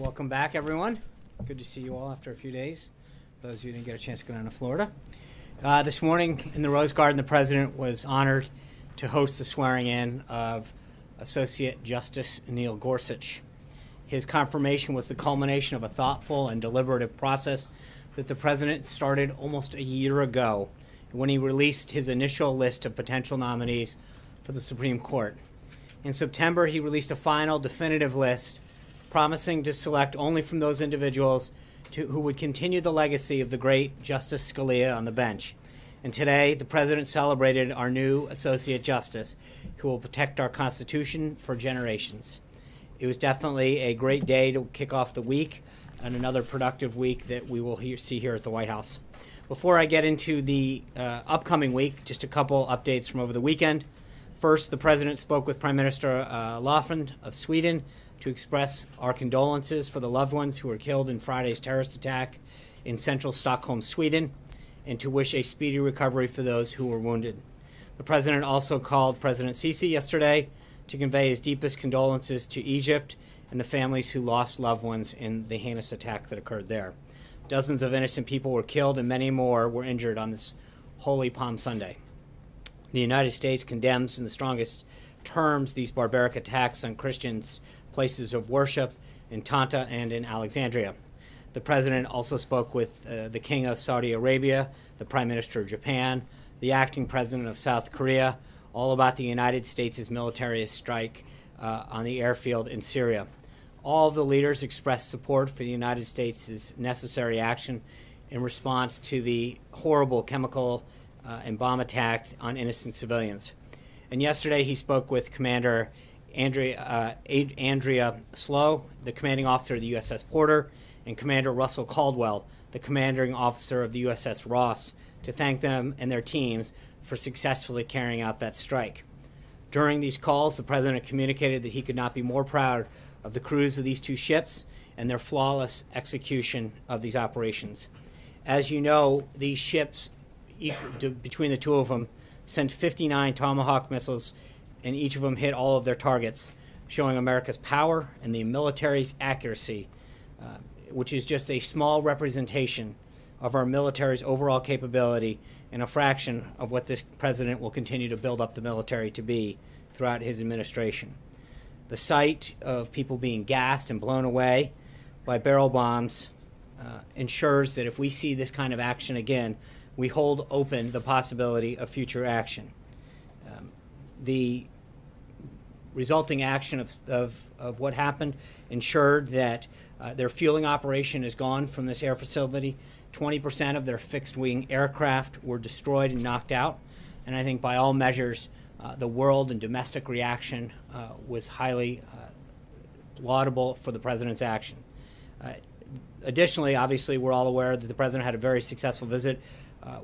Welcome back, everyone. Good to see you all after a few days. Those of you who didn't get a chance to go down to Florida. This morning in the Rose Garden, the President was honored to host the swearing-in of Associate Justice Neil Gorsuch. His confirmation was the culmination of a thoughtful and deliberative process that the President started almost a year ago when he released his initial list of potential nominees for the Supreme Court. In September, he released a final definitive list promising to select only from those individuals who would continue the legacy of the great Justice Scalia on the bench. And today, the President celebrated our new Associate Justice, who will protect our Constitution for generations. It was definitely a great day to kick off the week and another productive week that we will see here at the White House. Before I get into the upcoming week, just a couple updates from over the weekend. First, the President spoke with Prime Minister Löfven of Sweden to express our condolences for the loved ones who were killed in Friday's terrorist attack in central Stockholm, Sweden, and to wish a speedy recovery for those who were wounded. The President also called President Sisi yesterday to convey his deepest condolences to Egypt and the families who lost loved ones in the heinous attack that occurred there. Dozens of innocent people were killed and many more were injured on this Holy Palm Sunday. The United States condemns in the strongest terms these barbaric attacks on Christians' places of worship in Tanta and in Alexandria. The President also spoke with the King of Saudi Arabia, the Prime Minister of Japan, the acting President of South Korea, all about the United States' military strike on the airfield in Syria. All of the leaders expressed support for the United States' necessary action in response to the horrible chemical and bomb attack on innocent civilians. And yesterday he spoke with Commander Andrea Slow, the commanding officer of the USS Porter, and Commander Russell Caldwell, the commanding officer of the USS Ross, to thank them and their teams for successfully carrying out that strike. During these calls, the President communicated that he could not be more proud of the crews of these two ships and their flawless execution of these operations. As you know, these ships, between the two of them, sent 59 Tomahawk missiles, and each of them hit all of their targets, showing America's power and the military's accuracy, which is just a small representation of our military's overall capability and a fraction of what this President will continue to build up the military to be throughout his administration. The sight of people being gassed and blown away by barrel bombs ensures that if we see this kind of action again, we hold open the possibility of future action. The resulting action of what happened ensured that their fueling operation is gone from this air facility. 20% of their fixed-wing aircraft were destroyed and knocked out. And I think by all measures, the world and domestic reaction was highly laudable for the President's action. Additionally, obviously, we're all aware that the President had a very successful visit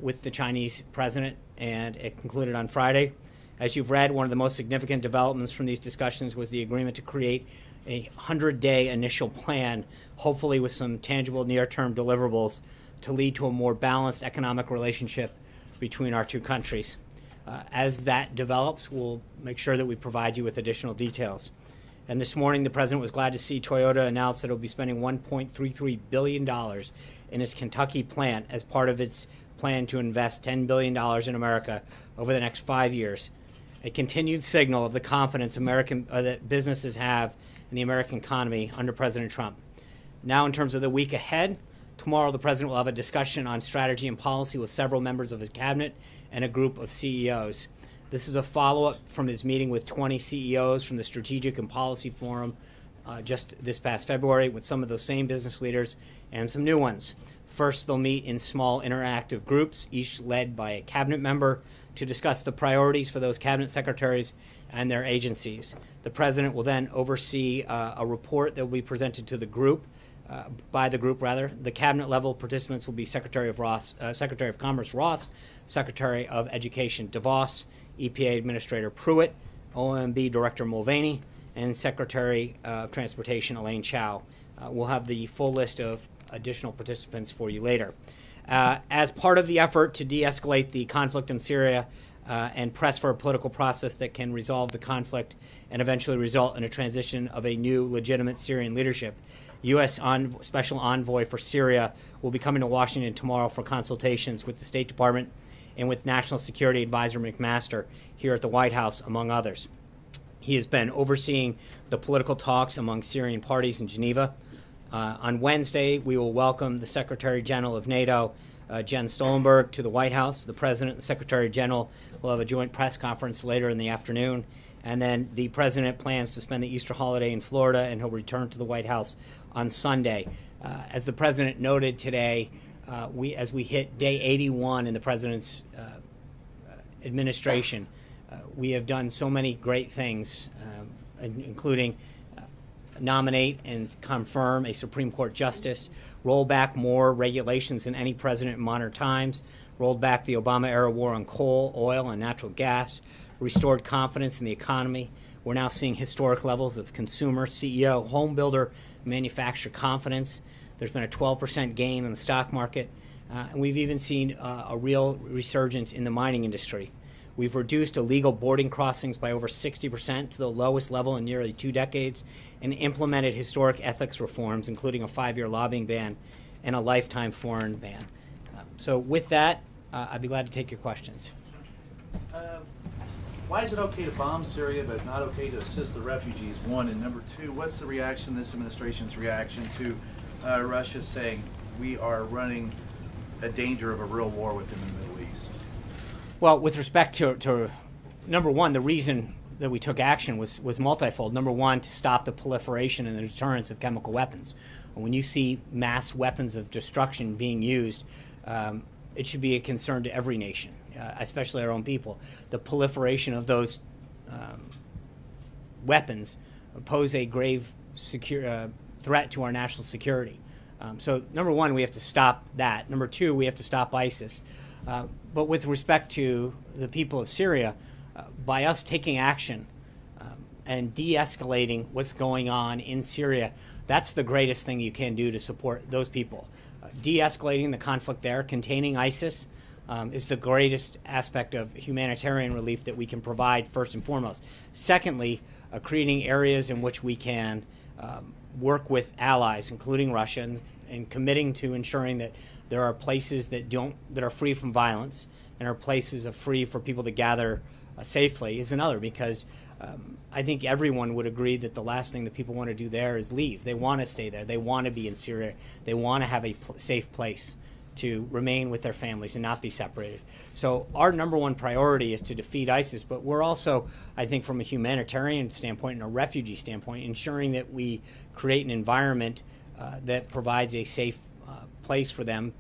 with the Chinese President, and it concluded on Friday. As you've read, one of the most significant developments from these discussions was the agreement to create a 100-day initial plan, hopefully with some tangible near-term deliverables, to lead to a more balanced economic relationship between our two countries. As that develops, we'll make sure that we provide you with additional details. And this morning, the President was glad to see Toyota announce that it will be spending $1.33 billion in its Kentucky plant as part of its plan to invest $10 billion in America over the next 5 years. A continued signal of the confidence that businesses have in the American economy under President Trump. Now, in terms of the week ahead, tomorrow the President will have a discussion on strategy and policy with several members of his cabinet and a group of CEOs. This is a follow-up from his meeting with 20 CEOs from the Strategic and Policy Forum just this past February with some of those same business leaders and some new ones. First, they'll meet in small interactive groups, each led by a cabinet member, to discuss the priorities for those cabinet secretaries and their agencies. The President will then oversee a report that will be presented to the group, by the group rather. The cabinet level participants will be Secretary of Commerce Ross, Secretary of Education DeVos, EPA Administrator Pruitt, OMB Director Mulvaney, and Secretary of Transportation Elaine Chao. We'll have the full list of additional participants for you later. As part of the effort to de-escalate the conflict in Syria and press for a political process that can resolve the conflict and eventually result in a transition of a new legitimate Syrian leadership, U.S. Special Envoy for Syria, will be coming to Washington tomorrow for consultations with the State Department and with National Security Advisor McMaster here at the White House, among others. He has been overseeing the political talks among Syrian parties in Geneva. On Wednesday, we will welcome the Secretary General of NATO, Jens Stoltenberg, to the White House. The President and the Secretary General will have a joint press conference later in the afternoon. And then the President plans to spend the Easter holiday in Florida, and he'll return to the White House on Sunday. As the President noted today, as we hit day 81 in the President's administration, we have done so many great things, including nominate and confirm a Supreme Court justice, roll back more regulations than any president in modern times, rolled back the Obama-era war on coal, oil, and natural gas, restored confidence in the economy. We're now seeing historic levels of consumer, CEO, home builder, manufacturer confidence. There's been a 12% gain in the stock market, and we've even seen a real resurgence in the mining industry. We've reduced illegal boarding crossings by over 60% to the lowest level in nearly 2 decades, and implemented historic ethics reforms, including a 5-year lobbying ban and a lifetime foreign ban. So with that, I'd be glad to take your questions. Why is it okay to bomb Syria but not okay to assist the refugees, one? And number two, what's the reaction, this administration's reaction to Russia saying we are running a danger of a real war within the Middle East? Well, with respect to number one, the reason that we took action was multifold. Number one, to stop the proliferation and the deterrence of chemical weapons. When you see mass weapons of destruction being used, it should be a concern to every nation, especially our own people. The proliferation of those weapons pose a grave threat to our national security. So number one, we have to stop that. Number two, we have to stop ISIS. But with respect to the people of Syria, by us taking action and de-escalating what's going on in Syria, that's the greatest thing you can do to support those people. De-escalating the conflict there, containing ISIS, is the greatest aspect of humanitarian relief that we can provide, first and foremost. Secondly, creating areas in which we can work with allies, including Russia, and committing to ensuring that there are places that are free from violence and are places free for people to gather safely is another, because I think everyone would agree that the last thing that people want to do there is leave. They want to stay there. They want to be in Syria. They want to have a safe place to remain with their families and not be separated. So our number one priority is to defeat ISIS, but we're also, I think, from a humanitarian standpoint and a refugee standpoint, ensuring that we create an environment that provides a safe place for them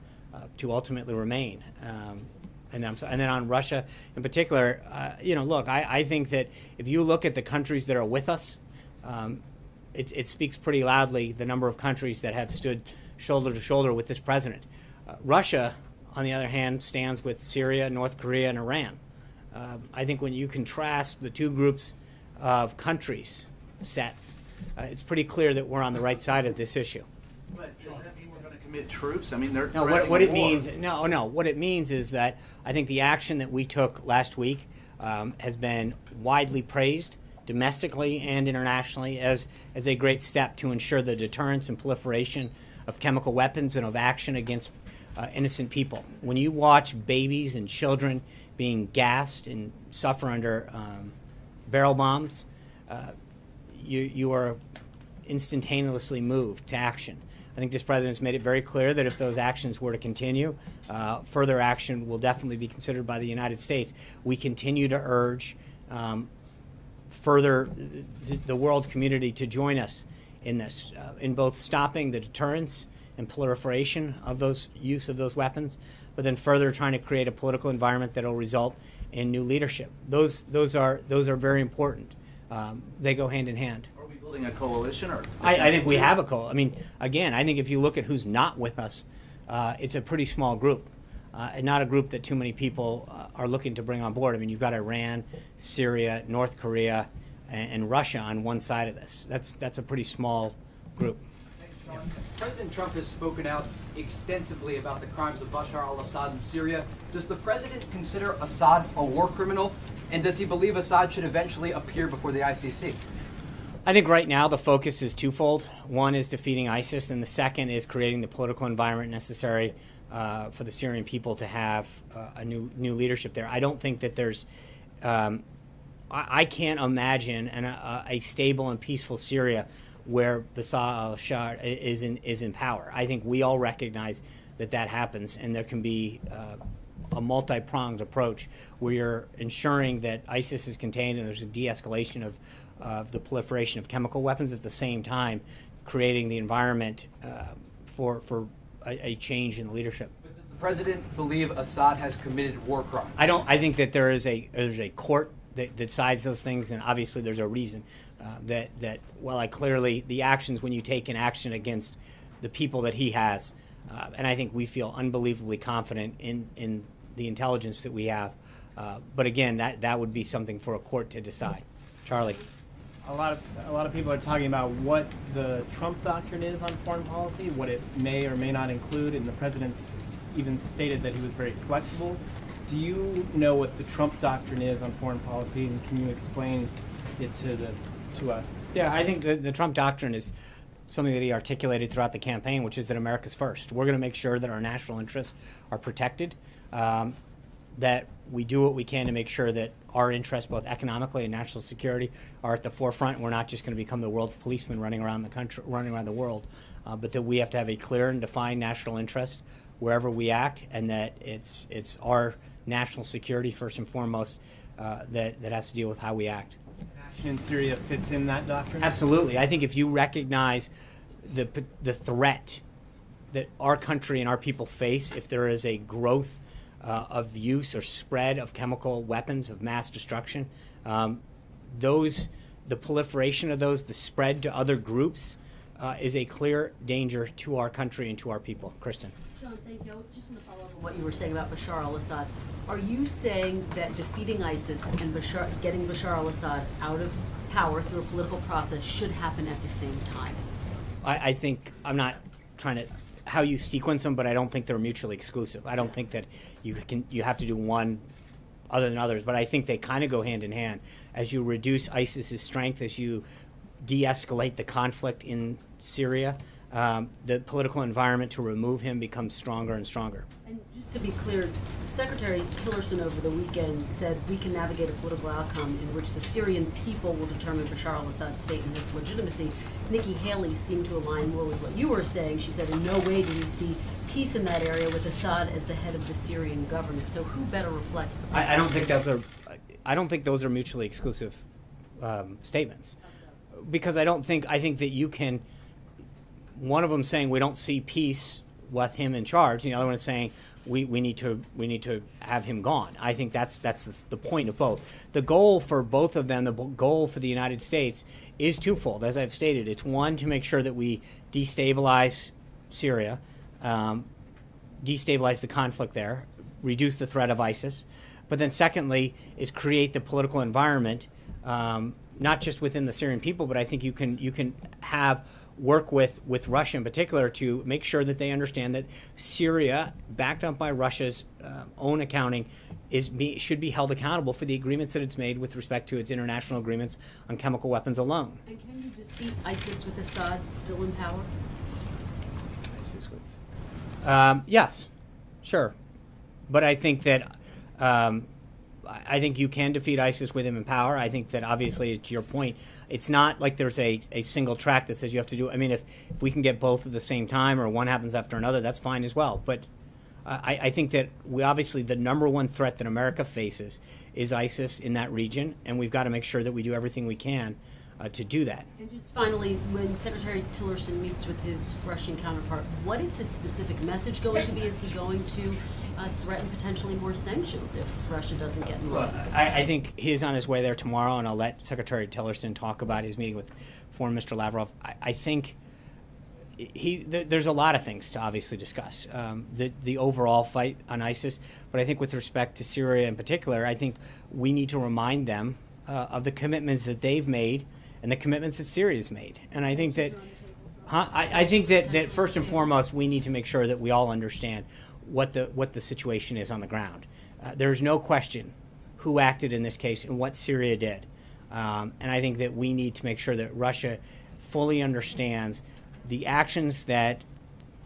to ultimately remain. And then on Russia in particular, look, I think that if you look at the countries that are with us, it speaks pretty loudly, the number of countries that have stood shoulder to shoulder with this president. Russia, on the other hand, stands with Syria, North Korea, and Iran. I think when you contrast the two groups of countries sets, it's pretty clear that we're on the right side of this issue. But does that mean we're going to commit troops? I mean, they're no. What it means? No. What it means is that I think the action that we took last week has been widely praised domestically and internationally as a great step to ensure the deterrence and proliferation of chemical weapons and of action against innocent people. When you watch babies and children being gassed and suffer under barrel bombs, you are instantaneously moved to action. I think this president's made it very clear that if those actions were to continue, further action will definitely be considered by the United States. We continue to urge further the world community to join us in this, in both stopping the deterrence and proliferation of those use of those weapons, but then further trying to create a political environment that will result in new leadership. Those are very important. They go hand in hand. Are we building a coalition, or? I think we have a coalition. I mean, again, I think if you look at who's not with us, it's a pretty small group, and not a group that too many people are looking to bring on board. I mean, you've got Iran, Syria, North Korea, and Russia on one side of this. That's a pretty small group. Yeah. President Trump has spoken out extensively about the crimes of Bashar al-Assad in Syria. Does the president consider Assad a war criminal? And does he believe Assad should eventually appear before the ICC? I think right now the focus is twofold. One is defeating ISIS, and the second is creating the political environment necessary for the Syrian people to have a new leadership there. I don't think that there's I can't imagine a stable and peaceful Syria where Bashar al-Assad is in power. I think we all recognize that happens, and there can be a multi-pronged approach where you're ensuring that ISIS is contained and there's a de-escalation of the proliferation of chemical weapons, at the same time creating the environment for a change in leadership. But does the president believe Assad has committed war crimes? I think that there's a court that decides those things, and obviously there's a reason that clearly the actions, when you take an action against the people that he has, and I think we feel unbelievably confident in the intelligence that we have. But again, that would be something for a court to decide. Charlie. A lot of people are talking about what the Trump doctrine is on foreign policy, what it may or may not include, and the president's even stated that he was very flexible. Do you know what the Trump doctrine is on foreign policy, and can you explain it to us? Yeah, I think the Trump doctrine is something that he articulated throughout the campaign, which is that America's first. We're going to make sure that our national interests are protected, that we do what we can to make sure that our interests, both economically and national security, are at the forefront. We're not just going to become the world's policeman running around the country, running around the world, but that we have to have a clear and defined national interest wherever we act, and that it's our national security first and foremost that has to deal with how we act. Action in Syria fits in that doctrine? Absolutely. I think if you recognize the threat that our country and our people face, if there is a growth of use or spread of chemical weapons of mass destruction, the proliferation of those, the spread to other groups, is a clear danger to our country and to our people. Kristen. John, thank you. I just want to follow up on what you were saying about Bashar al-Assad. Are you saying that defeating ISIS and getting Bashar al-Assad out of power through a political process should happen at the same time? I think, I'm not trying to how you sequence them, but I don't think they're mutually exclusive. I don't think that you have to do one other than others, but I think they kind of go hand in hand. As you reduce ISIS's strength, as you de-escalate the conflict in Syria, the political environment to remove him becomes stronger and stronger. And just to be clear, Secretary Tillerson over the weekend said we can navigate a political outcome in which the Syrian people will determine Bashar al-Assad's fate and his legitimacy. Nikki Haley seemed to align more with what you were saying. She said in no way do we see peace in that area with Assad as the head of the Syrian government. So who better reflects the I don't think those are mutually exclusive statements, because I think that you can. One of them saying we don't see peace with him in charge, and the other one is saying we need to have him gone. I think that's the point of both. The goal for both of them, the goal for the United States, is twofold. As I've stated, it's one, to make sure that we destabilize Syria, destabilize the conflict there, reduce the threat of ISIS, but then secondly is create the political environment, not just within the Syrian people, but I think you can work with Russia in particular to make sure that they understand that Syria, backed up by Russia's own accounting, should be held accountable for the agreements that it's made with respect to its international agreements on chemical weapons alone. And can you defeat ISIS with Assad still in power? ISIS with, yes, sure, but I think that. I think you can defeat ISIS with him in power. I think that, obviously, to your point, it's not like there's a single track that says you have to do. I mean, if we can get both at the same time or one happens after another, that's fine as well. But I think that the number one threat that America faces is ISIS in that region, and we've got to make sure that we do everything we can to do that. And just finally, when Secretary Tillerson meets with his Russian counterpart, what is his specific message going to be? Is he going to threaten potentially more sanctions if Russia doesn't get involved? Well, I think he's on his way there tomorrow, and I'll let Secretary Tillerson talk about his meeting with Foreign Minister Lavrov. I think there's a lot of things to obviously discuss. The overall fight on ISIS, but I think with respect to Syria in particular, I think we need to remind them of the commitments that they've made and the commitments that Syria's made. And I think that I think that first and foremost, we need to make sure that we all understand what the situation is on the ground. There's no question who acted in this case and what Syria did. And I think that we need to make sure that Russia fully understands the actions that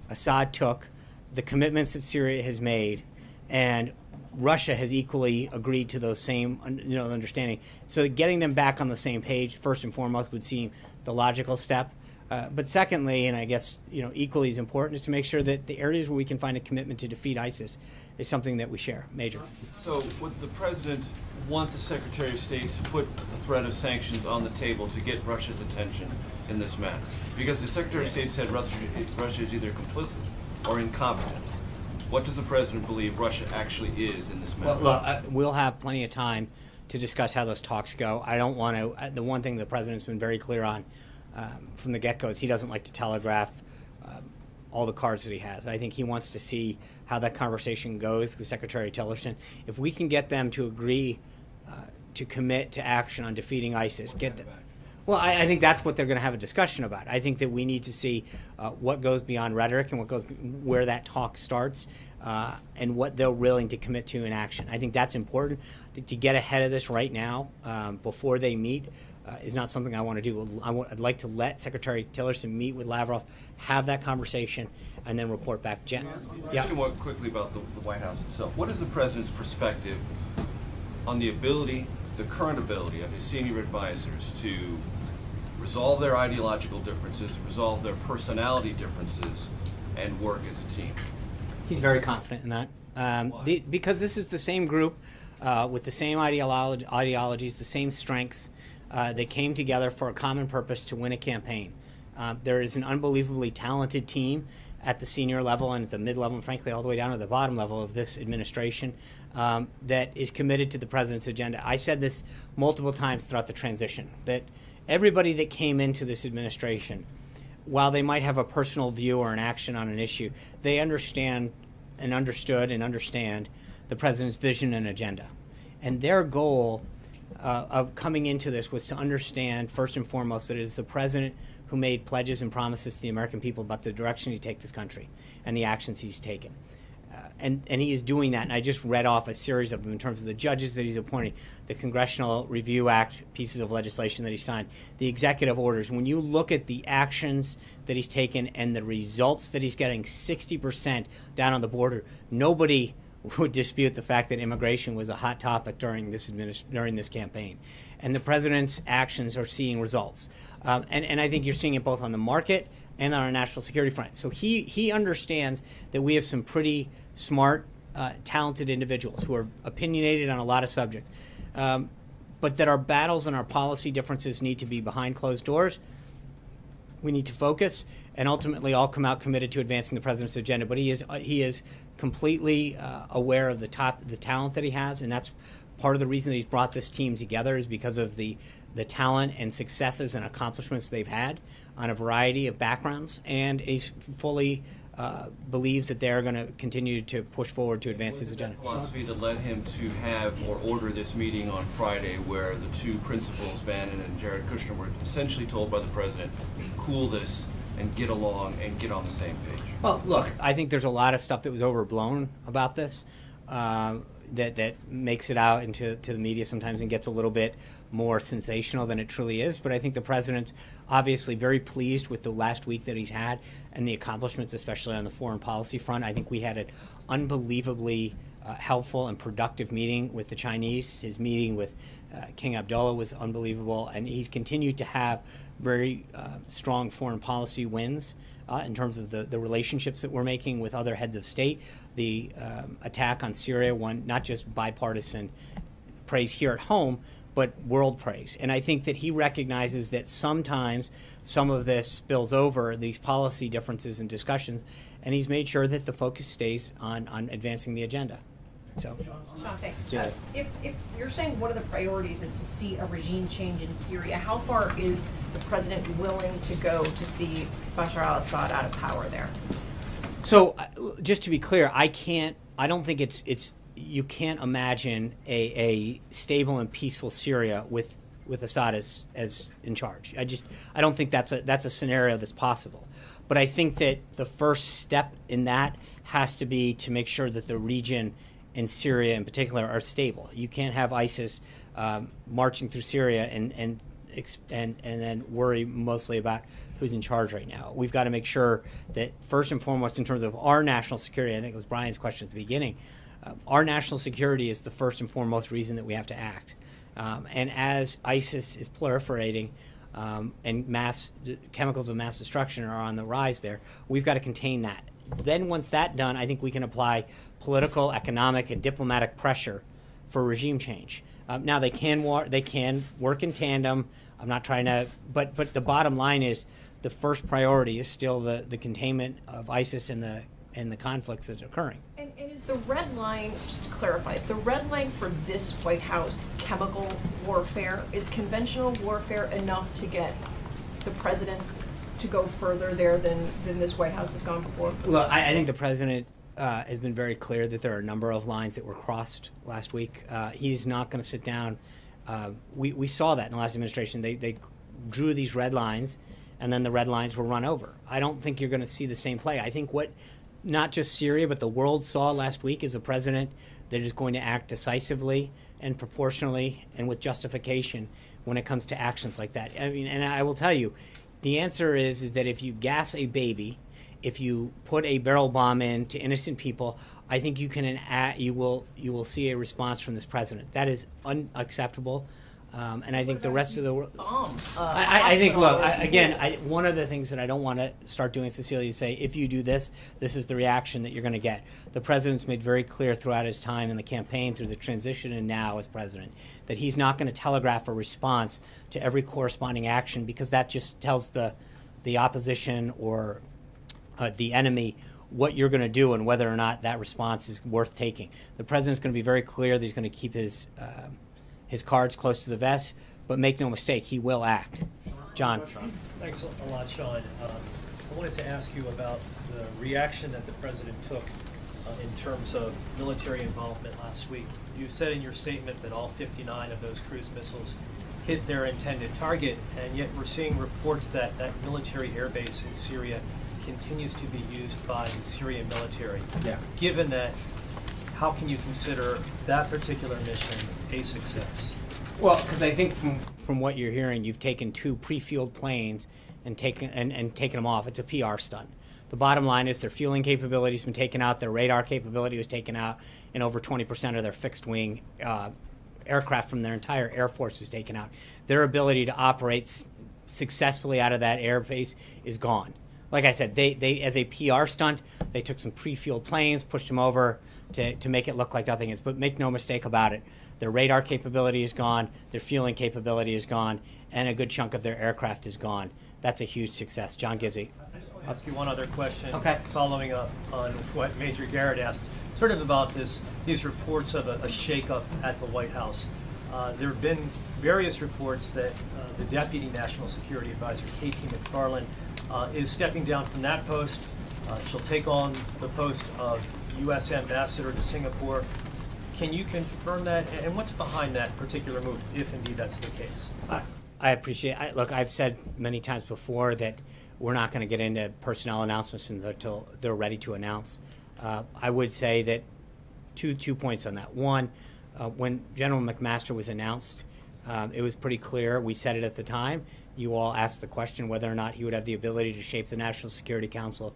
Assad took, the commitments that Syria has made, and Russia has equally agreed to those same understanding. So getting them back on the same page, first and foremost, would seem the logical step. But secondly, and I guess equally as important, is to make sure that the areas where we can find a commitment to defeat ISIS is something that we share. Major. So would the President want the Secretary of State to put the threat of sanctions on the table to get Russia's attention in this matter? Because the Secretary of State said Russia is either complicit or incompetent. What does the President believe Russia actually is in this matter? Well, look, we'll have plenty of time to discuss how those talks go. I don't want to. The one thing the President's been very clear on from the get-go is he doesn't like to telegraph all the cards that he has. I think he wants to see how that conversation goes with Secretary Tillerson. If we can get them to agree to commit to action on defeating ISIS, get them. Well, I think that's what they're going to have a discussion about. I think that we need to see what goes beyond rhetoric and where that talk starts, and what they're willing to commit to in action. I think that's important. To get ahead of this right now, before they meet, is not something I want to do. I'd like to let Secretary Tillerson meet with Lavrov, have that conversation, and then report back. Jen? Yeah. Just more quickly about the White House itself. What is the President's perspective on the current ability of his senior advisors to resolve their ideological differences, resolve their personality differences, and work as a team? He's very confident in that. Because this is the same group with the same ideologies, the same strengths. They came together for a common purpose to win a campaign. There is an unbelievably talented team at the senior level and at the mid-level and frankly all the way down to the bottom level of this administration that is committed to the President's agenda. I said this multiple times throughout the transition, that everybody that came into this administration, while they might have a personal view or an action on an issue, they understand and understood and understand the President's vision and agenda. And their goal of coming into this was to understand, first and foremost, that it is the President who made pledges and promises to the American people about the direction he'd take this country and the actions he's taken. And he is doing that, and I just read off a series of them in terms of the judges that he's appointing, the Congressional Review Act pieces of legislation that he signed, the executive orders. When you look at the actions that he's taken and the results that he's getting, 60% down on the border, nobody would dispute the fact that immigration was a hot topic during this campaign. And the President's actions are seeing results. And I think you're seeing it both on the market and on our national security front. So he understands that we have some pretty smart, talented individuals who are opinionated on a lot of subjects, but that our battles and our policy differences need to be behind closed doors. We need to focus and ultimately all come out committed to advancing the President's agenda. But he is completely aware of the talent that he has, and that's part of the reason that he's brought this team together, is because of the talent and successes and accomplishments they've had on a variety of backgrounds, and he fully believes that they're going to continue to push forward to advance his agenda. Philosophy that led him to have or order this meeting on Friday, where the two principals, Bannon and Jared Kushner, were essentially told by the President, cool this and get along and get on the same page. Well, look, I think there's a lot of stuff that was overblown about this that makes it out into the media sometimes and gets a little bit more sensational than it truly is. But I think the President's obviously very pleased with the last week that he's had and the accomplishments, especially on the foreign policy front. I think we had an unbelievably helpful and productive meeting with the Chinese. His meeting with King Abdullah was unbelievable, and he's continued to have very strong foreign policy wins in terms of the relationships that we're making with other heads of state. The attack on Syria won not just bipartisan praise here at home, but world praise. And I think that he recognizes that sometimes some of this spills over, these policy differences and discussions, and he's made sure that the focus stays on advancing the agenda. So, Sean, thanks. Yeah. If you're saying one of the priorities is to see a regime change in Syria, how far is the President willing to go to see Bashar al-Assad out of power there? So just to be clear, I don't think you can't imagine a stable and peaceful Syria with Assad as in charge. I don't think that's a scenario that's possible. But I think that the first step in that has to be to make sure that the region in Syria in particular are stable. You can't have ISIS marching through Syria and then worry mostly about who's in charge right now. We've got to make sure that first and foremost, in terms of our national security, I think it was Brian's question at the beginning, our national security is the first and foremost reason that we have to act. And as ISIS is proliferating and chemicals of mass destruction are on the rise there, we've got to contain that. Then once that's done, I think we can apply political, economic, and diplomatic pressure for regime change. Now they can work in tandem. I'm not trying to, but the bottom line is the first priority is still the containment of ISIS and the conflicts that are occurring. And is the red line, just to clarify, the red line for this White House chemical warfare, is conventional warfare enough to get the president to go further there than this White House has gone before? Look, I think the president has been very clear that there are a number of lines that were crossed last week. He's not going to sit down. We saw that in the last administration. They drew these red lines, and then the red lines were run over. I don't think you're going to see the same play. I think what not just Syria, but the world saw last week is a president that is going to act decisively and proportionally and with justification when it comes to actions like that. I mean, and I will tell you, the answer is that if you gas a baby, if you put a barrel bomb in to innocent people, I think you will see a response from this president. That is unacceptable. And I think the rest of the world. I think. Look, one of the things that I don't want to start doing, Cecilia, is say if you do this, this is the reaction that you're going to get. The president's made very clear throughout his time in the campaign, through the transition, and now as president, that he's not going to telegraph a response to every corresponding action, because that just tells the opposition or the enemy what you're going to do and whether or not that response is worth taking. The president's going to be very clear that he's going to keep his cards close to the vest, but make no mistake, he will act. John. Thanks a lot, Sean. I wanted to ask you about the reaction that the president took in terms of military involvement last week. You said in your statement that all 59 of those cruise missiles hit their intended target, and yet we're seeing reports that that military airbase in Syria continues to be used by the Syrian military. Yeah. Given that, how can you consider that particular mission a success? Well, because I think from what you're hearing, you've taken two pre-fueled planes and taken them off. It's a PR stunt. The bottom line is their fueling capability has been taken out, their radar capability was taken out, and over 20% of their fixed-wing aircraft from their entire Air Force was taken out. Their ability to operate successfully out of that airbase is gone. Like I said, they as a PR stunt, they took some pre-fueled planes, pushed them over to make it look like nothing is. But make no mistake about it, their radar capability is gone, their fueling capability is gone, and a good chunk of their aircraft is gone. That's a huge success. John Gizzi. I'll ask you one other question, Okay. Following up on what Major Garrett asked, sort of about these reports of a shakeup at the White House. There have been various reports that the Deputy National Security Advisor, KT McFarland, is stepping down from that post. She'll take on the post of U.S. Ambassador to Singapore. Can you confirm that, and what's behind that particular move, if indeed that's the case? I appreciate it. Look, I've said many times before that we're not going to get into personnel announcements until they're ready to announce. I would say that two points on that. One, when General McMaster was announced, it was pretty clear. We said it at the time. You all asked the question whether or not he would have the ability to shape the National Security Council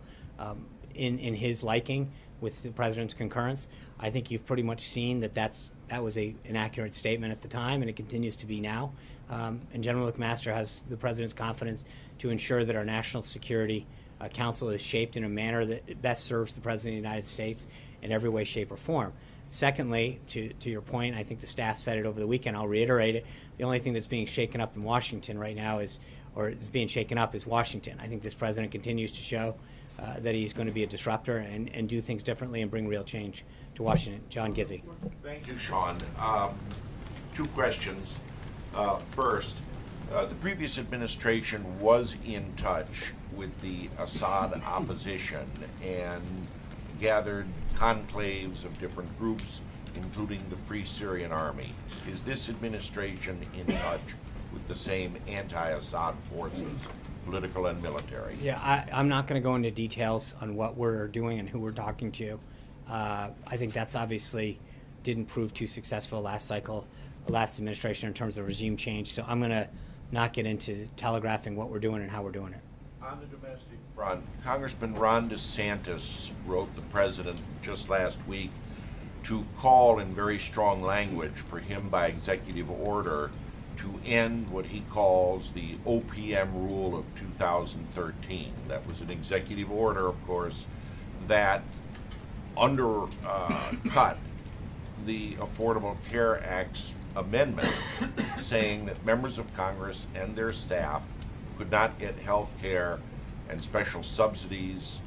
in his liking with the president's concurrence. I think you've pretty much seen that was an accurate statement at the time, and it continues to be now. And General McMaster has the president's confidence to ensure that our National Security Council is shaped in a manner that best serves the President of the United States in every way, shape, or form. Secondly, to your point, I think the staff said it over the weekend, I'll reiterate it, the only thing that's being shaken up in Washington right now is Washington. I think this president continues to show that he's going to be a disruptor and do things differently and bring real change to Washington. John Gizzi. Thank you, Sean. Two questions. First, the previous administration was in touch with the Assad opposition and gathered conclaves of different groups, including the Free Syrian Army. Is this administration in touch with the same anti-Assad forces, political and military? Yeah, I'm not going to go into details on what we're doing and who we're talking to. I think that's obviously didn't prove too successful last cycle, last administration in terms of regime change. So I'm going to not get into telegraphing what we're doing and how we're doing it. On the domestic front, Congressman Ron DeSantis wrote the president just last week to call in very strong language for him by executive order to end what he calls the OPM rule of 2013. That was an executive order, of course, that undercut the Affordable Care Act's amendment saying that members of Congress and their staff could not get health care and special subsidies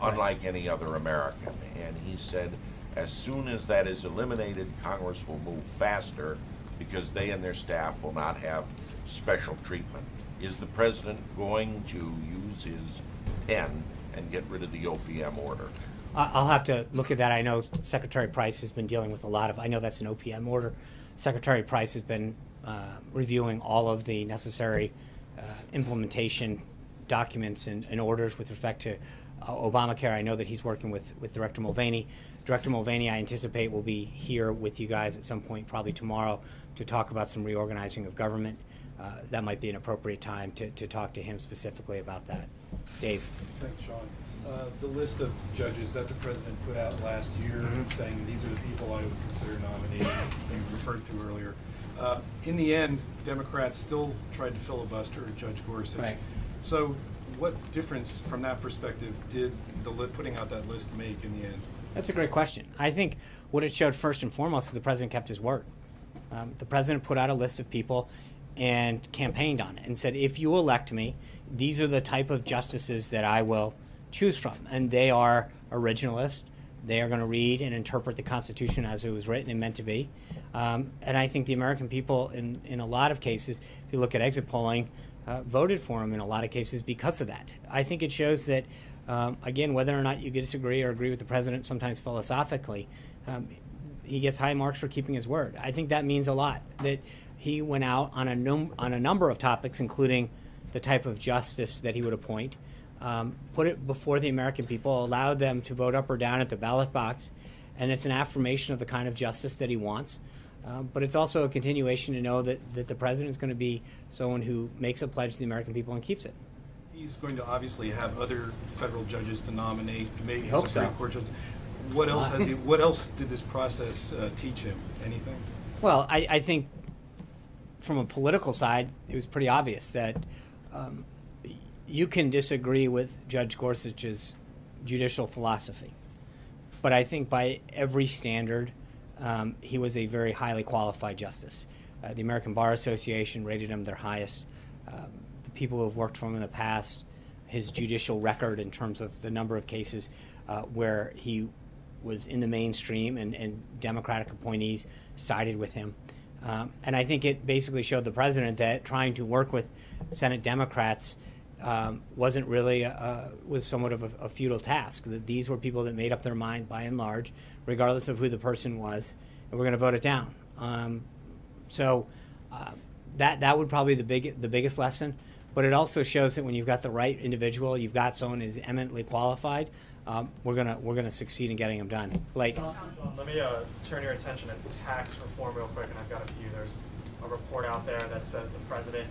unlike any other American. And he said as soon as that is eliminated, Congress will move faster because they and their staff will not have special treatment. Is the president going to use his pen and get rid of the OPM order? I'll have to look at that. I know Secretary Price has been dealing with a lot of, I know that's an OPM order. Secretary Price has been reviewing all of the necessary implementation documents and orders with respect to Obamacare. I know that he's working with Director Mulvaney. Director Mulvaney, I anticipate, will be here with you guys at some point, probably tomorrow, to talk about some reorganizing of government. That might be an appropriate time to talk to him specifically about that. Dave. Thanks, Sean. The list of judges that the president put out last year saying these are the people I would consider nominated, you referred to earlier. In the end, Democrats still tried to filibuster Judge Gorsuch. Right. So what difference from that perspective did putting out that list make in the end? That's a great question. I think what it showed first and foremost is the president kept his word. The president put out a list of people and campaigned on it and said, if you elect me, these are the type of justices that I will choose from. And they are originalist. They are going to read and interpret the Constitution as it was written and meant to be. And I think the American people, in a lot of cases, if you look at exit polling, voted for him in a lot of cases because of that. I think it shows that, again, whether or not you disagree or agree with the president, sometimes philosophically, he gets high marks for keeping his word. I think that means a lot, that he went out on a number of topics, including the type of justice that he would appoint, put it before the American people, allowed them to vote up or down at the ballot box, and it's an affirmation of the kind of justice that he wants. But it's also a continuation to know that the president is going to be someone who makes a pledge to the American people and keeps it. He's going to obviously have other federal judges to nominate, maybe Hope Supreme so. Court judges. What else has he? What else did this process teach him? Anything? Well, I think from a political side, it was pretty obvious that you can disagree with Judge Gorsuch's judicial philosophy, but I think by every standard, he was a very highly qualified justice. The American Bar Association rated him their highest. The people who have worked for him in the past, his judicial record in terms of the number of cases where he was in the mainstream and Democratic appointees sided with him. And I think it basically showed the president that trying to work with Senate Democrats wasn't really was somewhat of a futile task. That these were people that made up their mind by and large, regardless of who the person was, and we're going to vote it down. That would probably be the biggest lesson. But it also shows that when you've got the right individual, you've got someone who's eminently qualified. We're gonna succeed in getting them done. Blake. Let me turn your attention to tax reform real quick, and I've got a few. There's a report out there that says the president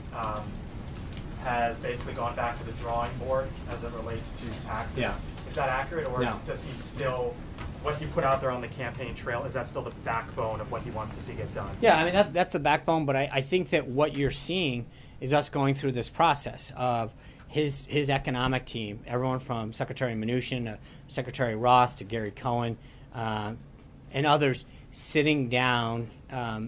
has basically gone back to the drawing board as it relates to taxes. Yeah. Is that accurate, or No. does he still, what he put out there on the campaign trail, is that still the backbone of what he wants to see get done? Yeah, I mean that's the backbone. But I think that what you're seeing is us going through this process of his economic team, everyone from Secretary Mnuchin to Secretary Ross to Gary Cohn and others, sitting down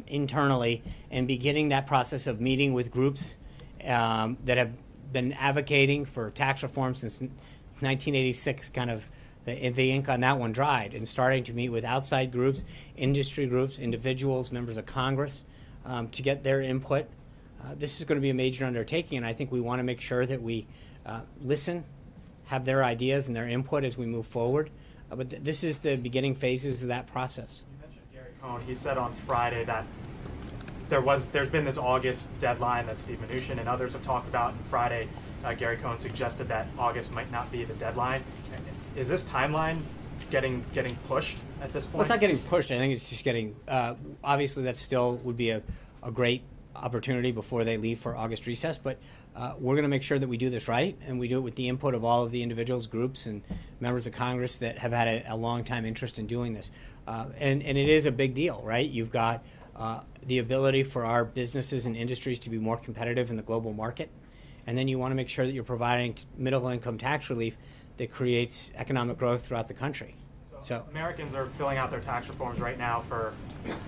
internally and beginning that process of meeting with groups that have been advocating for tax reform since 1986, kind of the ink on that one dried, and starting to meet with outside groups, industry groups, individuals, members of Congress, to get their input. This is going to be a major undertaking, and I think we want to make sure that we listen, have their ideas and their input as we move forward. But this is the beginning phases of that process. You mentioned Gary Cohn. He said on Friday that there's been this August deadline that Steve Mnuchin and others have talked about, and Friday Gary Cohn suggested that August might not be the deadline. Is this timeline getting pushed at this point? Well, it's not getting pushed. I think it's just getting, obviously that still would be a great opportunity before they leave for August recess, but we're going to make sure that we do this right, and we do it with the input of all of the individuals, groups, and members of Congress that have had a long time interest in doing this. And it is a big deal, right? You've got the ability for our businesses and industries to be more competitive in the global market, and then you want to make sure that you're providing middle-income tax relief that creates economic growth throughout the country. So Americans are filling out their tax reforms right now for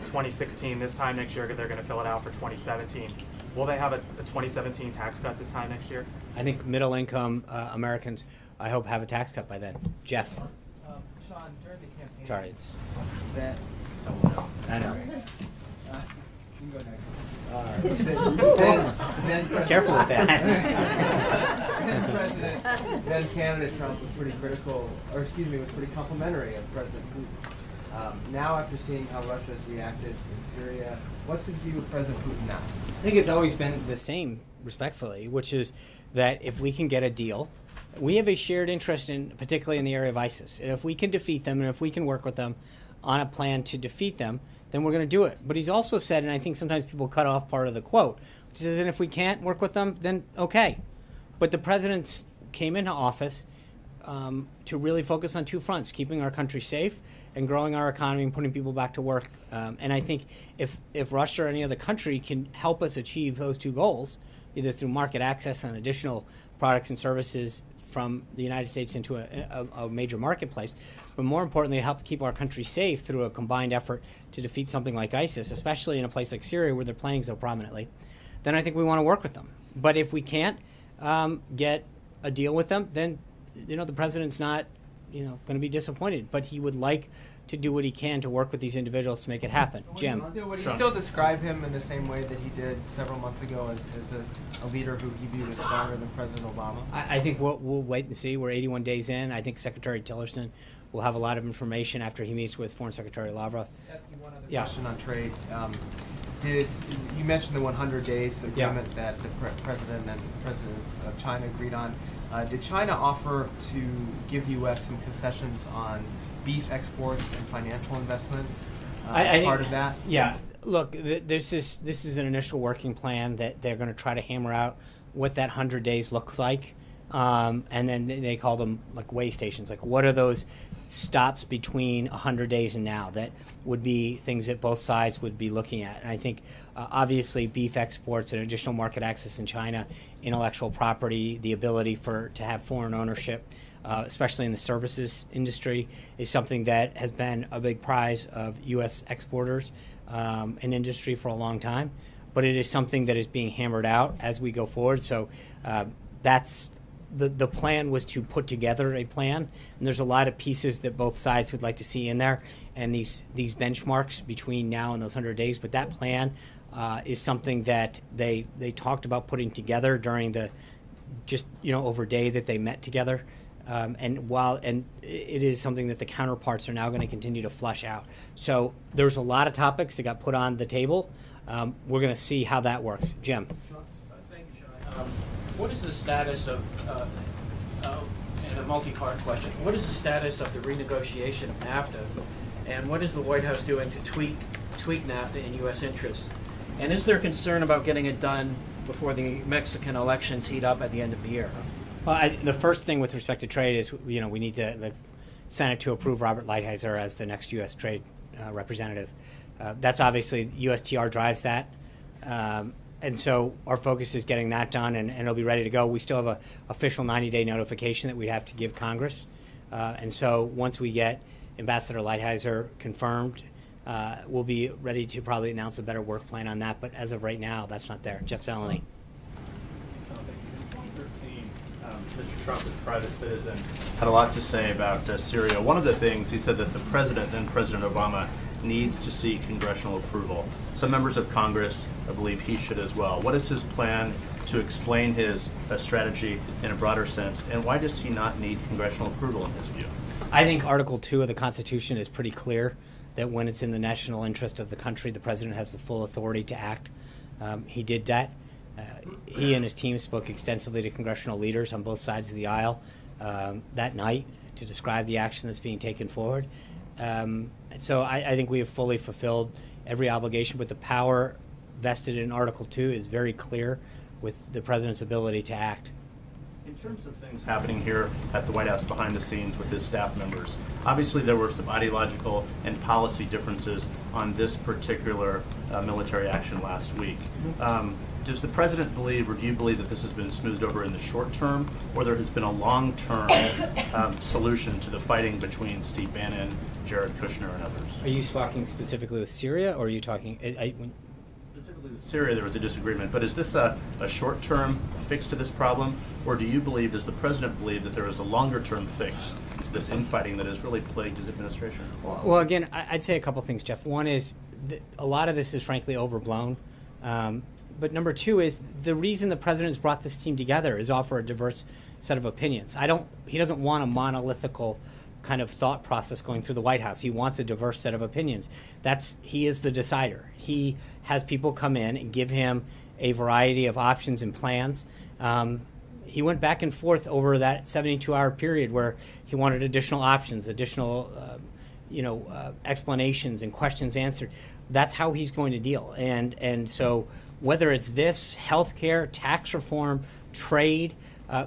2016. This time next year, they're going to fill it out for 2017. Will they have a 2017 tax cut this time next year? I think middle-income Americans, I hope, have a tax cut by then. Jeff. Sean, during the campaign, Sorry, it's. that. I know. You can go next. Then Careful with that. then candidate Trump was pretty critical, or excuse me, was pretty complimentary of President Putin. Now, after seeing how Russia has reacted in Syria, what's his view of President Putin now? I think it's always been the same, respectfully, which is that if we can get a deal, we have a shared interest in, particularly in the area of ISIS. And if we can defeat them, and if we can work with them on a plan to defeat them, then we're going to do it. But he's also said, and I think sometimes people cut off part of the quote, which is, and if we can't work with them, then okay. But the president came into office to really focus on two fronts: keeping our country safe and growing our economy and putting people back to work. And I think if Russia or any other country can help us achieve those two goals, either through market access and additional products and services from the United States into a major marketplace, but more importantly, it helps keep our country safe through a combined effort to defeat something like ISIS, especially in a place like Syria where they're playing so prominently, then I think we want to work with them. But if we can't get a deal with them, then the president's not going to be disappointed, but he would like to do what he can to work with these individuals to make it happen. Jim. Would he still describe him in the same way that he did several months ago as a leader who he viewed as stronger than President Obama? I think we'll wait and see. We're 81 days in. I think Secretary Tillerson will have a lot of information after he meets with Foreign Secretary Lavrov. Ask you one other question on trade. Did you mentioned the 100 days agreement that the president and President of China agreed on? Did China offer to give the U.S. some concessions on beef exports and financial investments as part of that? Yeah. Look, this is an initial working plan that they're going to try to hammer out what that 100 days looks like. And then they call them like way stations. Like, what are those stops between 100 days and now that would be things that both sides would be looking at? And I think, obviously, beef exports and additional market access in China, intellectual property, the ability to have foreign ownership, especially in the services industry, is something that has been a big prize of U.S. exporters and industry for a long time. But it is something that is being hammered out as we go forward. So that's the plan was to put together a plan, and there's a lot of pieces that both sides would like to see in there, and these benchmarks between now and those 100 days. But that plan is something that they talked about putting together during the over day that they met together. And it is something that the counterparts are now going to continue to flesh out. So there's a lot of topics that got put on the table. We're going to see how that works. Jim. Thank you, Sean. What is the status of, and a multi-part question, what is the status of the renegotiation of NAFTA, and what is the White House doing to tweak NAFTA in U.S. interests? And is there concern about getting it done before the Mexican elections heat up at the end of the year? Well, the first thing with respect to trade is, we need the Senate to approve Robert Lighthizer as the next U.S. trade representative. That's obviously, USTR drives that. And so our focus is getting that done, and it'll be ready to go. We still have an official 90-day notification that we'd have to give Congress. And so once we get Ambassador Lighthizer confirmed, we'll be ready to probably announce a better work plan on that. But as of right now, that's not there. Jeff Zeleny. Mr. Trump, as a private citizen, had a lot to say about Syria. One of the things he said that the president, then President Obama, needs to seek congressional approval. Some members of Congress believe he should as well. What is his plan to explain his strategy in a broader sense, and why does he not need congressional approval in his view? I think Article 2 of the Constitution is pretty clear that when it's in the national interest of the country, the president has the full authority to act. He did that. He and his team spoke extensively to congressional leaders on both sides of the aisle that night to describe the action that's being taken forward. So I think we have fully fulfilled every obligation, but the power vested in Article 2 is very clear with the President's ability to act. In terms of things happening here at the White House behind the scenes with his staff members, obviously there were some ideological and policy differences on this particular military action last week. Does the President believe, or do you believe, that this has been smoothed over in the short term, or there has been a long-term solution to the fighting between Steve Bannon, Jared Kushner, and others? Are you talking specifically with Syria, or are you talking... Specifically with Syria, there was a disagreement, but is this a short-term fix to this problem, or do you believe, does the President believe, that there is a longer-term fix to this infighting that has really plagued his administration? Well, again, I'd say a couple things, Jeff. One is a lot of this is frankly overblown. But number two is the reason the President's brought this team together is offer a diverse set of opinions. He doesn't want a monolithical kind of thought process going through the White House. He wants a diverse set of opinions. He is the decider. He has people come in and give him a variety of options and plans. He went back and forth over that 72-hour period where he wanted additional options, additional explanations and questions answered. That's how he's going to deal. And so whether it's this, healthcare, tax reform, trade,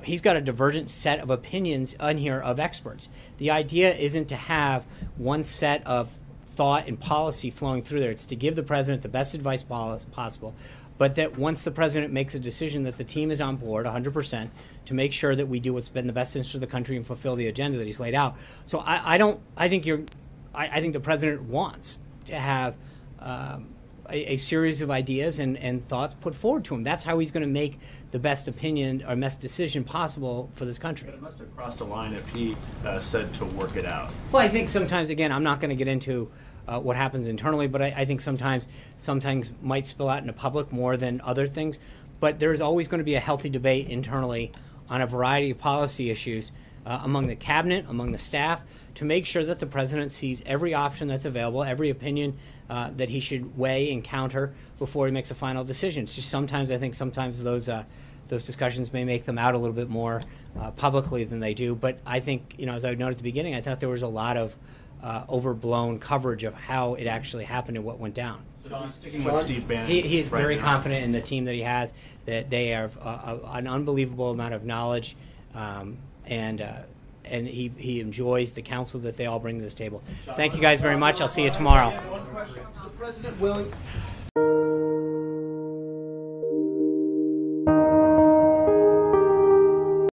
he's got a divergent set of opinions on here of experts. The idea isn't to have one set of thought and policy flowing through there. It's to give the President the best advice possible, but that once the President makes a decision that the team is on board 100% to make sure that we do what's been the best interest of the country and fulfill the agenda that he's laid out. So I think the President wants to have a series of ideas and thoughts put forward to him. That's how he's going to make the best opinion or best decision possible for this country. But it must have crossed a line if he said to work it out. Well, I think sometimes, again, I'm not going to get into what happens internally, but I think sometimes might spill out into public more than other things. But there's always going to be a healthy debate internally on a variety of policy issues among the cabinet, among the staff, to make sure that the President sees every option that's available, every opinion that he should weigh and counter before he makes a final decision. It's just sometimes those discussions may make them out a little bit more publicly than they do. But I think, as I noted at the beginning, I thought there was a lot of overblown coverage of how it actually happened and what went down. So he's sticking with Steve Bannon. He is right very now. confident in the team that he has, that they have an unbelievable amount of knowledge, and he enjoys the counsel that they all bring to this table. Thank you guys very much. I'll see you tomorrow. Is the President willing?